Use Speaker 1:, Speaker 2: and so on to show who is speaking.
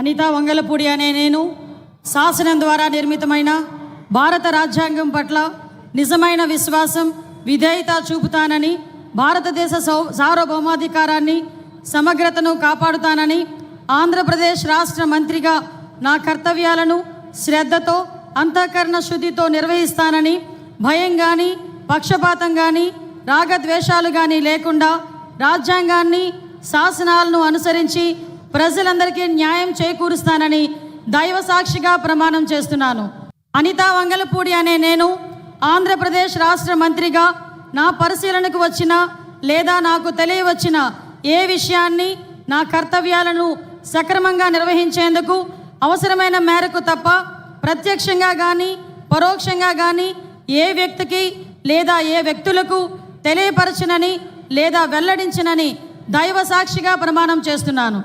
Speaker 1: అనితా వంగలపూడి అనే నేను శాసనం ద్వారా నిర్మితమైన భారత రాజ్యాంగం పట్ల నిజమైన విశ్వాసం, విధేయత చూపుతానని, భారతదేశ సార్వభౌమాధికారాన్ని, సమగ్రతను కాపాడుతానని, ఆంధ్రప్రదేశ్ రాష్ట్ర మంత్రిగా నా కర్తవ్యాలను శ్రద్ధతో, అంతఃకరణ శుద్ధితో నిర్వహిస్తానని, భయం కానీ, పక్షపాతం కానీ, రాగద్వేషాలు కానీ లేకుండా రాజ్యాంగాన్ని, శాసనాలను అనుసరించి ప్రజలందరికీ న్యాయం చేకూరుస్తానని దైవ సాక్షిగా ప్రమాణం చేస్తున్నాను. అనితా వంగలపూడి అనే నేను ఆంధ్రప్రదేశ్ రాష్ట్ర మంత్రిగా నా పరిశీలనకు వచ్చిన లేదా నాకు తెలియవచ్చిన ఏ విషయాన్ని, నా కర్తవ్యాలను సక్రమంగా నిర్వహించేందుకు అవసరమైన మేరకు తప్ప ప్రత్యక్షంగా కానీ పరోక్షంగా కానీ ఏ వ్యక్తికి లేదా ఏ వ్యక్తులకు తెలియపరచనని లేదా వెల్లడించనని దైవ సాక్షిగా ప్రమాణం చేస్తున్నాను.